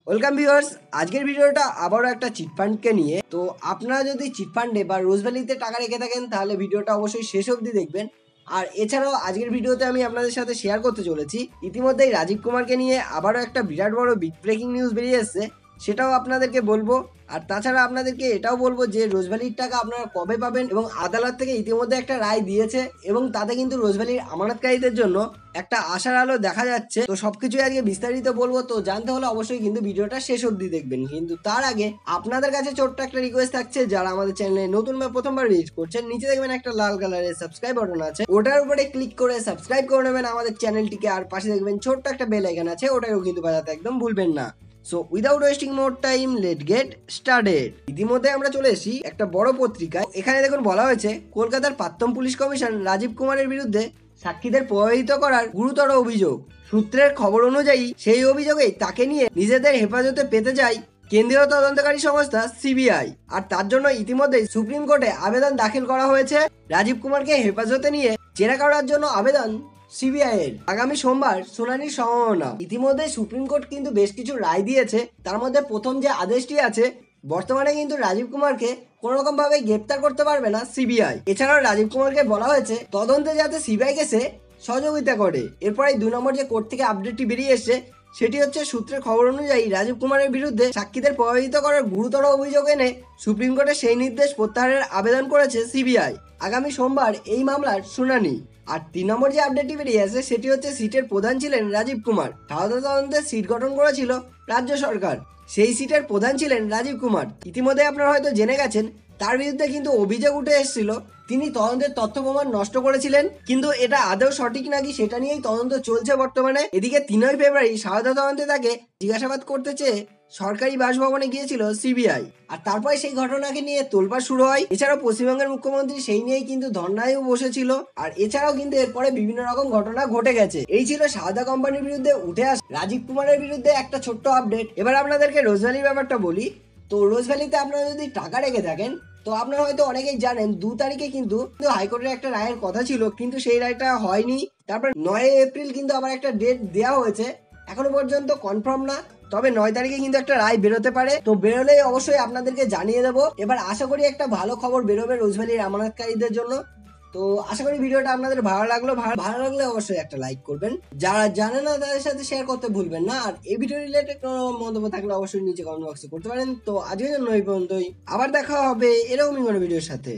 Welcome viewers, আজকের ভিডিওটা আবারও একটা চিটফান্ডকে নিয়ে। তো আপনারা যদি চিটফান্ডে বা রোজভ্যালিতে টাকা রেখে থাকেন তাহলে ভিডিওটা অবশ্যই শেষ অবধি দেখবেন। আর এছাড়াও আজকের ভিডিওতে আমি আপনাদের সাথে শেয়ার করতে চলেছি ইতিমধ্যেই রাজীব কুমারকে নিয়ে আবারও একটা বিরাট বড় বিগ ব্রেকিং নিউজ বেরিয়ে এসেছে, সেটাও আপনাদেরকে বলবো। আর তাছাড়া আপনাদেরকে এটাও বলবো যে রোজভ্যালির টাকা আপনারা কবে পাবেন, এবং আদালত থেকে ইতিমধ্যে একটা রায় দিয়েছে এবং তাতে কিন্তু রোজভ্যালির আমানতকারীদের জন্য একটা আশার আলো দেখা যাচ্ছে। তো সবকিছুই আজকে বিস্তারিত বলবো, তো জানতে হলে অবশ্যই কিন্তু ভিডিওটা শেষ অবধি দেখবেন। কিন্তু তার আগে আপনাদের কাছে ছোট্ট একটা রিকোয়েস্ট থাকছে, যারা আমাদের চ্যানেলে নতুন বা প্রথমবার ভিজিট করছেন, নিচে দেখবেন একটা লাল কালারের সাবস্ক্রাইব বাটন আছে, ওটার উপরে ক্লিক করে সাবস্ক্রাইব করে নেবেন আমাদের চ্যানেলটিকে। আর পাশে দেখবেন ছোট্ট একটা বেল আইকন আছে, ওটাকেও কিন্তু বাজাতে একদম ভুলবেন না। So without wasting more time, late get started. ইতিমধ্যে আমরা চলে এসেছি একটা বড় পত্রিকায়। এখানে দেখুন বলা হয়েছে কলকাতার প্রাক্তন পুলিশ কমিশনার রাজীব কুমারের বিরুদ্ধে সাক্ষীদের প্রভাবিত করার গুরুতর অভিযোগ। সূত্রের খবর অনুযায়ী সেই অভিযোগেই তাকে নিয়ে নিজেদের হেফাজতে পেতে যায় কেন্দ্রীয় তদন্তকারী সংস্থা সিবিআই। আর তার জন্য ইতিমধ্যেই সুপ্রিম কোর্টে আবেদন দাখিল করা হয়েছে। রাজীব কুমারকে হেফাজতে নিয়ে জেরা করার জন্য আবেদন সিবিআই এর আগামী সোমবার শুনানির সম্ভাবনা। ইতিমধ্যে সুপ্রিম কোর্ট কিন্তু বেশ কিছু রায় দিয়েছে। তার মধ্যে প্রথম যে আদেশটি আছে, বর্তমানে কিন্তু রাজীব কুমারকে কোনো রকম ভাবে গ্রেপ্তার করতে পারবে না সিবিআই। এছাড়াও রাজীব কুমারকে বলা হয়েছে তদন্তে যাতে সিবিআই কে সে সহযোগিতা করে। এরপরে 2 নম্বর যে কোর্ট থেকে আপডেটটি বেরিয়ে এসেছে, সেটি হচ্ছে সূত্রের খবর অনুযায়ী রাজীব কুমারের বিরুদ্ধে সাক্ষীদের প্রভাবিত করার গুরুতর অভিযোগ এনে সুপ্রিম কোর্টে সেই নির্দেশ প্রত্যাহারের আবেদন করেছে সিবিআই। আগামী সোমবার এই মামলার শুনানি। আর 3 নম্বর যে আপডেটটি বেরিয়ে আসে, সেটি হচ্ছে সিটের প্রধান ছিলেন রাজীব কুমার। সারদা তদন্তের সিট গঠন করেছিল রাজ্য সরকার, সেই সিটের প্রধান ছিলেন রাজীব কুমার। ইতিমধ্যে আপনারা হয়তো জেনে গেছেন তার বিরুদ্ধে কিন্তু অভিযোগ উঠে এসেছিল তিনি তদন্তের তথ্য প্রমাণ নষ্ট করেছিলেন। কিন্তু এটা আদৌ সঠিক নাকি সেটা নিয়েই তদন্ত চলছে বর্তমানে। এদিকে 3 ফেব্রুয়ারি সারদা তদন্তে তাকে জিজ্ঞাসাবাদ করতে চেয়ে সরকারি বাসভবনে গিয়েছিল সিবিআই। আর তারপরে সেই ঘটনাকে নিয়ে তোলপাড় শুরু হয়। এছাড়াও পশ্চিমবঙ্গের মুখ্যমন্ত্রী সেই নিয়েই কিন্তু ধর্নায়ও বসেছিল। আর এছাড়াও কিন্তু এরপরে বিভিন্ন রকম ঘটনা ঘটে গেছে। এই ছিল সারদা কোম্পানির বিরুদ্ধে উঠে আসা রাজীব কুমারের বিরুদ্ধে একটা ছোট্ট আপডেট। এবার আপনাদেরকে রোজভ্যালির ব্যাপারটা বলি। তো রোজভ্যালিতে আপনারা যদি টাকা রেখে থাকেন, তো আপনারা হয়তো অনেকেই জানেন 2 তারিখে কিন্তু হাইকোর্টের একটা রায়ের কথা ছিল, কিন্তু সেই রায়টা হয়নি। তারপর 9 এপ্রিল কিন্তু আবার একটা ডেট দেওয়া হয়েছে, এখনো পর্যন্ত কনফার্ম না। তবে 9 তারিখে কিন্তু একটা রায় বেরোতে পারে। তো বেরোলেই অবশ্যই আপনাদেরকে জানিয়ে দেবো। এবার আশা করি একটা ভালো খবর বেরোবে রোজভ্যালির আমানতকারীদের জন্য। তো আশা করি ভিডিওটা আপনাদের ভালো লাগলো। ভালো লাগলে অবশ্যই একটা লাইক করবেন, যারা জানে না তাদের সাথে শেয়ার করতে ভুলবেন না। আর এই ভিডিও রিলেটেড কোনো মন্তব্য থাকলে অবশ্যই নিচে কমেন্ট বক্সে করতে পারেন। তো আজকের জন্য এই পর্যন্তই, আবার দেখা হবে এরকমই কোনো ভিডিওর সাথে।